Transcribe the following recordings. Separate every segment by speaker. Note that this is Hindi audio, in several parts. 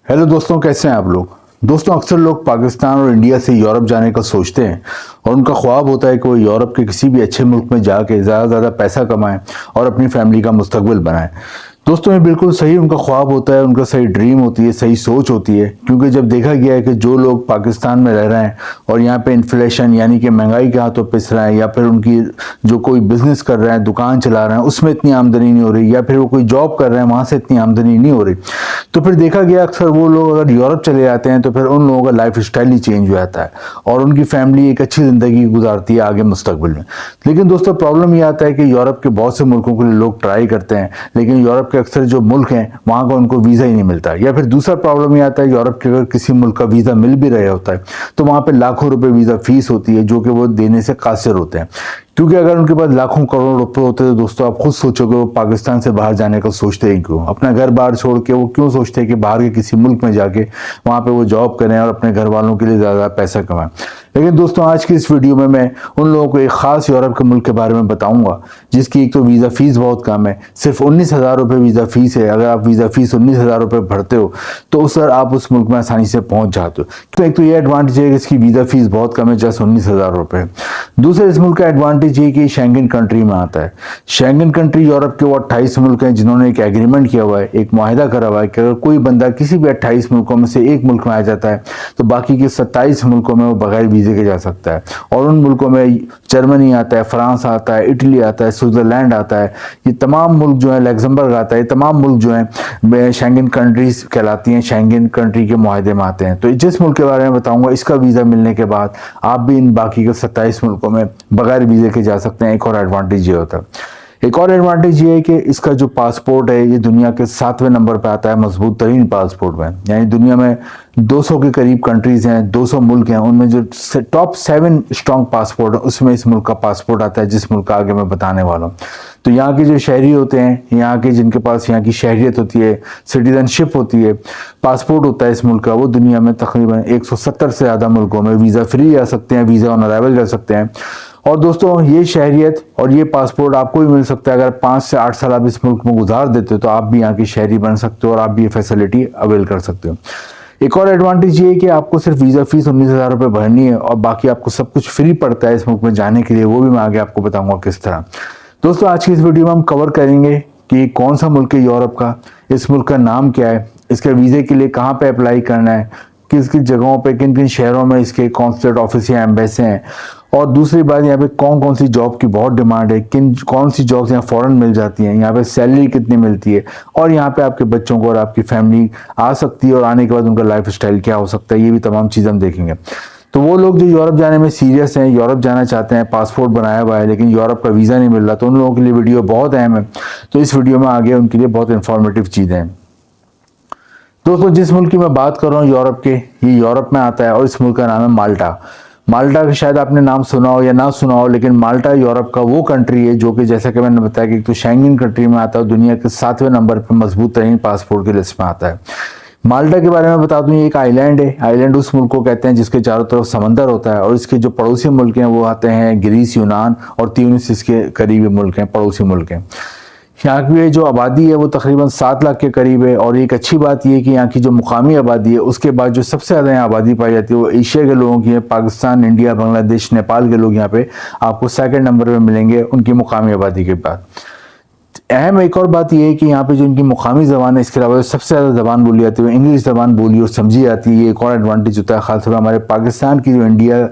Speaker 1: हेलो दोस्तों, कैसे हैं आप लोग। दोस्तों, अक्सर लोग पाकिस्तान और इंडिया से यूरोप जाने का सोचते हैं और उनका ख्वाब होता है कि वो यूरोप के किसी भी अच्छे मुल्क में जाके ज़्यादा से ज़्यादा पैसा कमाएं और अपनी फैमिली का मुस्तकबिल बनाएं। दोस्तों, ये बिल्कुल सही उनका ख्वाब होता है, उनका सही ड्रीम होती है, सही सोच होती है। क्योंकि जब देखा गया है कि जो लोग पाकिस्तान में रह रहे हैं और यहाँ पे इन्फ्लेशन यानी कि महंगाई के हाथों पिस रहे हैं, या फिर उनकी जो कोई बिजनेस कर रहे हैं, दुकान चला रहे हैं, उसमें इतनी आमदनी नहीं हो रही, या फिर वो कोई जॉब कर रहे हैं, वहाँ से इतनी आमदनी नहीं हो रही, तो फिर देखा गया अक्सर वो लोग अगर यूरोप चले जाते हैं तो फिर उन लोगों का लाइफ स्टाइल ही चेंज हो जाता है और उनकी फैमिली एक अच्छी ज़िंदगी गुजारती है आगे मुस्तकबिल में। लेकिन दोस्तों, प्रॉब्लम ये आता है कि यूरोप के बहुत से मुल्कों के लिए लोग ट्राई करते हैं, लेकिन यूरोप के अक्सर जो मुल्क हैं वहाँ का उनको वीज़ा ही नहीं मिलता। या फिर दूसरा प्रॉब्लम ये आता है, यूरोप के अगर किसी मुल्क का वीज़ा मिल भी रहा होता है तो वहाँ पर लाखों रुपये वीज़ा फीस होती है, जो कि वो देने से कासिर होते हैं। क्योंकि अगर उनके पास लाखों करोड़ रुपए होते तो दोस्तों आप खुद सोचोगे वो पाकिस्तान से बाहर जाने का सोचते ही क्यों, अपना घर बाहर छोड़ के वो क्यों सोचते हैं कि बाहर के किसी मुल्क में जाके वहाँ पे वो जॉब करें और अपने घर वालों के लिए ज़्यादा पैसा कमाएं। लेकिन दोस्तों, आज की इस वीडियो में मैं उन लोगों को एक ख़ास यूरोप के मुल्क के बारे में बताऊंगा जिसकी एक तो वीज़ा फ़ीस बहुत कम है, सिर्फ 19,000 रुपये वीज़ा फ़ीस है। अगर आप वीज़ा फ़ीस 19,000 रुपये भरते हो तो सर आप उस मुल्क में आसानी से पहुँच जाते हो। तो एक तो ये एडवांटेज है कि इसकी वीज़ा फ़ीस बहुत कम है, जस्ट 19,000 रुपये। दूसरा, इस मुल्क का एडवांटेज ये कि शेंगन कंट्री में आता है। शेंगन कंट्री यूरोप के वो 28 मुल्क हैं जिन्होंने एक एग्रीमेंट किया हुआ है, एक मुआहिदा करा हुआ है कि अगर कोई बंदा किसी भी 28 मुल्कों में से एक मुल्क में आ जाता है तो बाकी के 27 मुल्कों में वो बगैर वीज़े के जा सकता है। और उन मुल्कों में जर्मनी आता है, फ्रांस आता है, इटली आता है, स्विट्ज़रलैंड आता है, ये तमाम मुल्क जो है, लग्जमबर्ग आता है, ये तमाम मुल्क जो हैं शेंगन कंट्रीज कहलाती हैं, शेंगन कंट्री के मुआहिदे में आते हैं। तो जिस मुल्क के बारे में बताऊंगा, इसका वीज़ा मिलने के बाद आप भी इन बाकी के 27 मुल्कों में बगैर वीज़े के जा सकते हैं। एक और एडवांटेज ये होता है। एक और एडवांटेज ये है कि इसका जो पासपोर्ट है ये दुनिया के 7वें नंबर पर आता है मजबूत तरीन पासपोर्ट में। यानी दुनिया में 200 के करीब कंट्रीज हैं, 200 मुल्क हैं, उनमें जो टॉप 7 स्ट्रॉन्ग पासपोर्ट है उसमें इस मुल्क का पासपोर्ट आता है, जिस मुल्क का आगे मैं बताने वाला हूँ। तो यहाँ के जो शहरी होते हैं, यहाँ के जिनके पास यहाँ की शहरियत होती है, सिटीजनशिप होती है, पासपोर्ट होता है इस मुल्क का, वो दुनिया में तकरीबन 170 से ज़्यादा मुल्कों में वीज़ा फ्री जा सकते हैं, वीज़ा ऑन अराइवल जा सकते हैं। और दोस्तों, ये शहरियत और ये पासपोर्ट आपको भी मिल सकता है अगर 5 से 8 साल आप इस मुल्क में गुजार देते हो, तो आप भी यहाँ की शहरी बन सकते हो और आप भी ये फैसिलिटी अवेल कर सकते हो। एक और एडवांटेज ये है कि आपको सिर्फ वीज़ा फीस 19,000 रुपये भरनी है और बाकी आपको सब कुछ फ्री पड़ता है इस मुल्क में जाने के लिए। वो भी मैं आगे आपको बताऊंगा किस तरह। दोस्तों, आज की इस वीडियो में हम कवर करेंगे कि कौन सा मुल्क है यूरोप का, इस मुल्क का नाम क्या है, इसके वीज़े के लिए कहाँ पे अप्लाई करना है, किस किस जगहों पे, किन किन शहरों में इसके कॉन्सुलेट ऑफिस या एम्बेसी हैं, और दूसरी बात यहाँ पे कौन कौन सी जॉब की बहुत डिमांड है, कौन सी जॉब्स यहाँ फ़ौरन मिल जाती हैं, यहाँ पे सैलरी कितनी मिलती है, और यहाँ पे आपके बच्चों को और आपकी फैमिली आ सकती है और आने के बाद उनका लाइफ स्टाइल क्या हो सकता है, ये भी तमाम चीज़ हम देखेंगे। तो वो लोग जो यूरोप जाने में सीरियस हैं, यूरोप जाना चाहते हैं, पासपोर्ट बनाया हुआ है लेकिन यूरोप का वीज़ा नहीं मिल रहा, तो उन लोगों के लिए वीडियो बहुत अहम है। तो इस वीडियो में आगे उनके लिए बहुत इंफॉर्मेटिव चीज़ें हैं। दोस्तों, जिस मुल्क की मैं बात कर रहा हूँ यूरोप के, ये यूरोप में आता है और इस मुल्क का नाम है माल्टा। माल्टा का शायद आपने नाम सुना हो या ना सुना हो, लेकिन माल्टा यूरोप का वो कंट्री है जो कि जैसा कि मैंने बताया कि एक तो शेंगन कंट्री में आता है, दुनिया के 7वें नंबर पर मजबूत तरीन पासपोर्ट की लिस्ट में आता है। माल्टा के बारे में बता दूं, ये एक आइलैंड है। आइलैंड उस मुल्क को कहते हैं जिसके चारों तरफ समंदर होता है, और इसके जो पड़ोसी मुल्क हैं वो आते हैं ग्रीस, यूनान और त्यूनिस इसके करीबी मुल्क हैं, पड़ोसी मुल्क हैं। यहाँ की जो आबादी है वो तकरीबन 7 लाख के करीब है। और एक अच्छी बात यह है कि यहाँ की जो मुकामी आबादी है उसके बाद जो सबसे ज़्यादा यहाँ आबादी पाई जाती है वो एशिया के लोगों की है। पाकिस्तान, इंडिया, बांग्लादेश, नेपाल के लोग यहाँ पे आपको 2nd नंबर पे मिलेंगे उनकी मुकामी आबादी के बाद। अहम एक और बात यह है कि यहाँ पे जो इनकी मुकामी ज़बान है, इसके अलावा सबसे ज़्यादा ज़बान बोली जाती है वो इंग्लिश ज़बान बोली और समझी जाती है। ये एक और एडवांटेज होता है, खासतौर पर हमारे पाकिस्तान की जो इंडिया,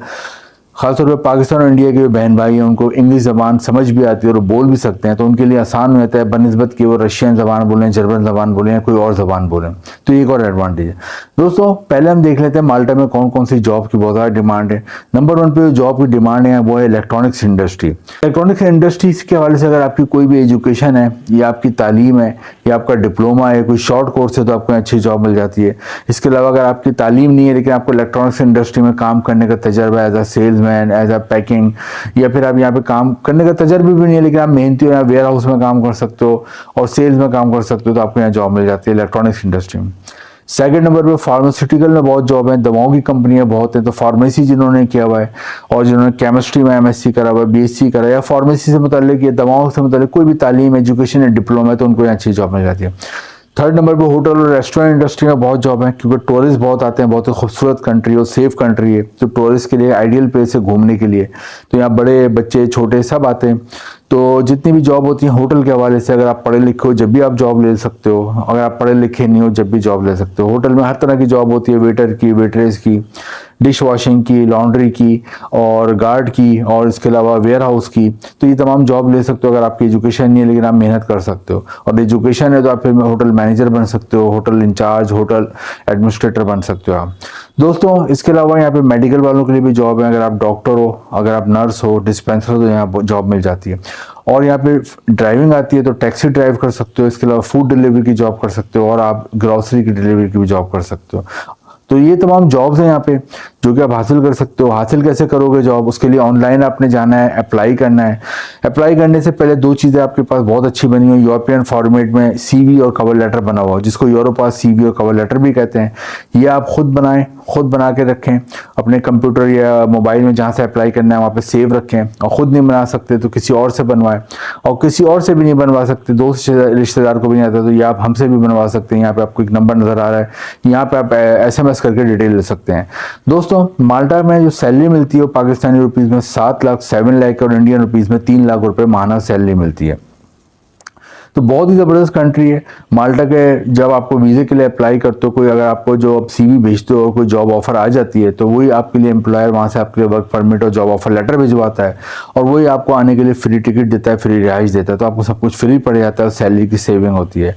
Speaker 1: खासतौर पर पाकिस्तान और इंडिया के जो बहन भाई हैं उनको इंग्लिश ज़बान समझ भी आती है और बोल भी सकते हैं, तो उनके लिए आसान रहता है बनिस्बत कि वो रशियन ज़बान बोलें, जर्मन ज़बान बोलें या कोई और ज़बान बोलें। तो ये एक और एडवांटेज है। दोस्तों, पहले हम देख लेते हैं माल्टा में कौन कौन सी जॉब की बहुत ज़्यादा डिमांड है। नंबर 1 पे जो जॉब की डिमांड है वो है इलेक्ट्रॉनिक्स इंडस्ट्री। इलेक्ट्रॉनिक्स इंडस्ट्रीज के हवाले से अगर आपकी कोई भी एजुकेशन है या आपकी तालीम है या आपका डिप्लोमा है, कोई शॉर्ट कोर्स है, तो आपको अच्छी जॉब मिल जाती है। इसके अलावा अगर आपकी तालीम नहीं है लेकिन आपको इलेक्ट्रॉनिक्स इंडस्ट्री में काम करने का तजर्बा as a salesman, as a packing, या फिर आप यहाँ पे काम करने का तजर्बा भी नहीं है लेकिन आप मेहनती हो, या वेयर हाउस में काम कर सकते हो और सेल्स में काम कर सकते हो, तो आपको यहाँ जॉब मिल जाती है इलेक्ट्रॉनिक्स इंडस्ट्री में। 2nd नंबर पे फार्मास्यूटिकल में बहुत जॉब है, दवाओं की कंपनियां बहुत हैं। तो फार्मेसी जिन्होंने किया हुआ है और जिन्होंने केमिस्ट्री में एमएससी करा हुआ है, बीएससी करा है, या फार्मेसी से मुताल्लिक या दवाओं से मुताल्लिक कोई भी तालीम, एजुकेशन या डिप्लोमा है, तो उनको यहाँ अच्छी जॉब मिल जाती है। थर्ड नंबर पे होटल और रेस्टोरेंट इंडस्ट्री में बहुत जॉब है, क्योंकि टूरिस्ट बहुत आते हैं, बहुत ही खूबसूरत कंट्री और सेफ कंट्री है, तो टूरिस्ट के लिए आइडियल प्लेस है घूमने के लिए। तो यहाँ बड़े बच्चे छोटे सब आते हैं। तो जितनी भी जॉब होती है होटल के हवाले से, अगर आप पढ़े लिखे हो जब भी आप जॉब ले सकते हो, अगर आप पढ़े लिखे नहीं हो जब भी जॉब ले सकते हो। होटल में हर तरह की जॉब होती है, वेटर की, वेटरेस की, डिश वॉशिंग की, लॉन्ड्री की और गार्ड की, और इसके अलावा वेयर हाउस की। तो ये तमाम जॉब ले सकते हो अगर आपकी एजुकेशन नहीं है लेकिन आप मेहनत कर सकते हो, और एजुकेशन है तो आप फिर होटल मैनेजर बन सकते हो, होटल इंचार्ज, होटल एडमिनिस्ट्रेटर बन सकते हो आप। दोस्तों इसके अलावा यहाँ पे मेडिकल वालों के लिए भी जॉब है, अगर आप डॉक्टर हो, अगर आप नर्स हो, डिस्पेंसर हो, तो यहाँ जॉब मिल जाती है। और यहाँ पे ड्राइविंग आती है तो टैक्सी ड्राइव कर सकते हो, इसके अलावा फूड डिलीवरी की जॉब कर सकते हो, और आप ग्रोसरी की डिलीवरी की भी जॉब कर सकते हो। तो ये तमाम जॉब्स हैं यहाँ पे जो कि आप हासिल कर सकते हो। हासिल कैसे करोगे जॉब, उसके लिए ऑनलाइन आपने जाना है, अप्लाई करना है। अप्लाई करने से पहले दो चीज़ें आपके पास बहुत अच्छी बनी हो, यूरोपियन फॉर्मेट में सीवी और कवर लेटर बना हुआ हो, जिसको यूरोपास सीवी और कवर लेटर भी कहते हैं। ये आप खुद बनाएं, खुद बना के रखें अपने कंप्यूटर या मोबाइल में, जहाँ से अप्लाई करना है वहाँ पे सेव रखें। और ख़ुद नहीं बना सकते तो किसी और से बनवाएं, और किसी और से भी नहीं बनवा सकते, दोस्त रिश्तेदार को भी नहीं आता तो ये आप हमसे भी बनवा सकते हैं। यहाँ पे आपको एक नंबर नज़र आ रहा है, यहाँ पे आप SMS करके डिटेल ले सकते हैं। दोस्तों माल्टा में जो सैलरी मिलती है वो पाकिस्तानी रुपीज़ में 7 लाख 7 लाख और इंडियन रुपीज़ में 3 लाख रुपए माहाना सैलरी मिलती है। तो बहुत ही ज़बरदस्त कंट्री है माल्टा के। जब आपको वीज़े के लिए अप्लाई करते हो, कोई अगर आपको जो आप CV भेजते हो और कोई जॉब ऑफर आ जाती है तो वही आपके लिए एम्प्लॉयर वहाँ से आपके लिए वर्क परमिट और जॉब ऑफर लेटर भिजवाता है, और वही आपको आने के लिए फ्री टिकट देता है, फ्री रिहाइश देता है। तो आपको सब कुछ फ्री पड़ जाता है, सैलरी की सेविंग होती है।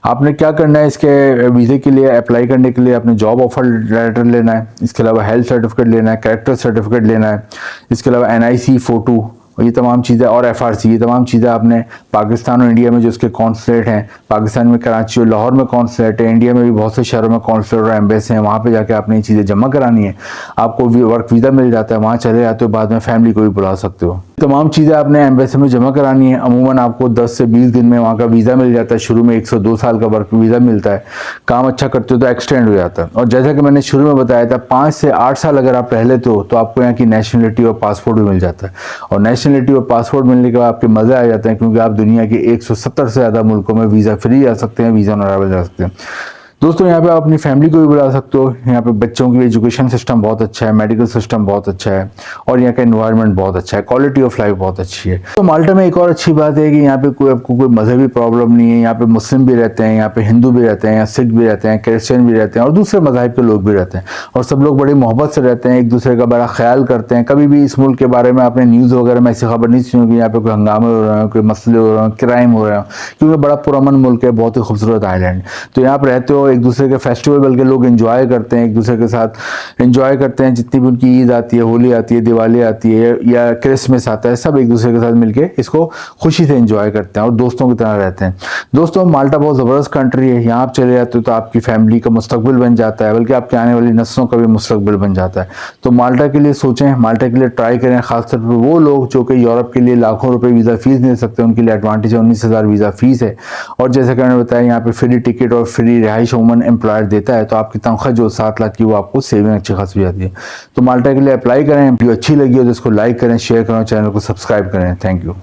Speaker 1: आपने क्या करना है, इसके वीज़े के लिए अप्लाई करने के लिए आपने जॉब ऑफर लेटर लेना है, इसके अलावा हेल्थ सर्टिफिकेट लेना है, कैरेक्टर सर्टिफिकेट लेना है, इसके अलावा NIC फ़ोटो, ये तमाम चीज़ें, और FRC, ये तमाम चीज़ें आपने पाकिस्तान और इंडिया में जो उसके कॉन्सुलेट हैं, पाकिस्तान में कराची और लाहौर में कॉन्सुलेट है, इंडिया में भी बहुत से शहरों में कॉन्सुलेट और एम्बेसी हैं, वहाँ पे जाके आपने ये चीज़ें जमा करानी है। आपको वर्क वीज़ा मिल जाता है, वहाँ चले जाते हो, बाद में फैमिली को भी बुला सकते हो। तमाम चीज़ें आपने एम्बेसी में जमा करानी है। अमूमन आपको 10 से 20 दिन में वहाँ का वीज़ा मिल जाता है। शुरू में 1 से 2 साल का वर्क वीज़ा मिलता है, काम अच्छा करते हो तो एक्सटेंड हो जाता है। और जैसा कि मैंने शुरू में बताया था, 5 से 8 साल अगर आप रह लेते हो तो आपको यहाँ की नेशनलिटी और पासपोर्ट भी मिल जाता है, और नेशनलिटी और पासपोर्ट मिलने के बाद आपके मज़े आ जाते हैं, क्योंकि आप दुनिया के 170 से ज़्यादा मुल्कों में वीज़ा फ्री जा सकते हैं, वीज़ा ऑन अराइवल जा सकते हैं। दोस्तों यहाँ पे आप अपनी फैमिली को भी बुला सकते हो। यहाँ पे बच्चों की एजुकेशन सिस्टम बहुत अच्छा है, मेडिकल सिस्टम बहुत अच्छा है, और यहाँ का एनवायरनमेंट बहुत अच्छा है, क्वालिटी ऑफ लाइफ बहुत अच्छी है। तो माल्टा में एक और अच्छी बात है कि यहाँ पे आपको कोई मजहबी प्रॉब्लम नहीं है। यहाँ पे मुस्लिम भी रहते हैं, यहाँ पे हिंदू भी रहते हैं, यहाँ सिख भी रहते हैं, क्रिश्चियन भी रहते हैं, और दूसरे मज़ाहिब के लोग भी रहते हैं, और सब लोग बड़ी मोहब्बत से रहते हैं, एक दूसरे का बड़ा ख्याल करते हैं। कभी भी इस मुल्क के बारे में आपने न्यूज़ वगैरह में ऐसी खबर नहीं सुनी कि यहाँ पे कोई हंगामे हो रहे हैं, कोई मसले हो रहे हैं, क्राइम हो रहे हैं, क्योंकि बड़ा पुरअमन मुल्क है, बहुत ही खूबसूरत आइलैंड। तो यहाँ पर रहते हो, एक दूसरे के फेस्टिवल बल्कि लोग एंजॉय करते हैं, एक दूसरे के साथ एंजॉय करते हैं। जितनी भी उनकी ईद आती है, होली आती है, दिवाली आती है या क्रिसमस आता है, सब एक दूसरे के साथ मिलके इसको खुशी से एंजॉय करते हैं और दोस्तों की तरह रहते हैं। दोस्तों माल्टा बहुत ज़बरदस्त कंट्री है। यहाँ आप चले जाते हो तो आपकी फैमिली का मुस्तकबिल बन जाता है, बल्कि आपके आने वाली नस्लों का भी मुस्तकबिल बन जाता है। तो माल्टा के लिए सोचें, माल्टा के लिए ट्राई करें। खासतौर पर वो लोग जो कि यूरोप के लिए लाखों रुपए वीज़ा फीस नहीं दे सकते, उनके लिए एडवांटेज है, 19,000 वीज़ा फीस है। और जैसे कि मैंने बताया, यहाँ पे फ्री टिकट और फ्री रिहाइश उमन एम्प्लॉयर देता है, तो आपकी तनख्वाह जो 7 लाख की वो आपको सेविंग अच्छी खासी हो जाती है। तो माल्टा के लिए अप्लाई करें। वीडियो अच्छी लगी हो तो इसको लाइक करें, शेयर करें, चैनल को सब्सक्राइब करें। Thank you.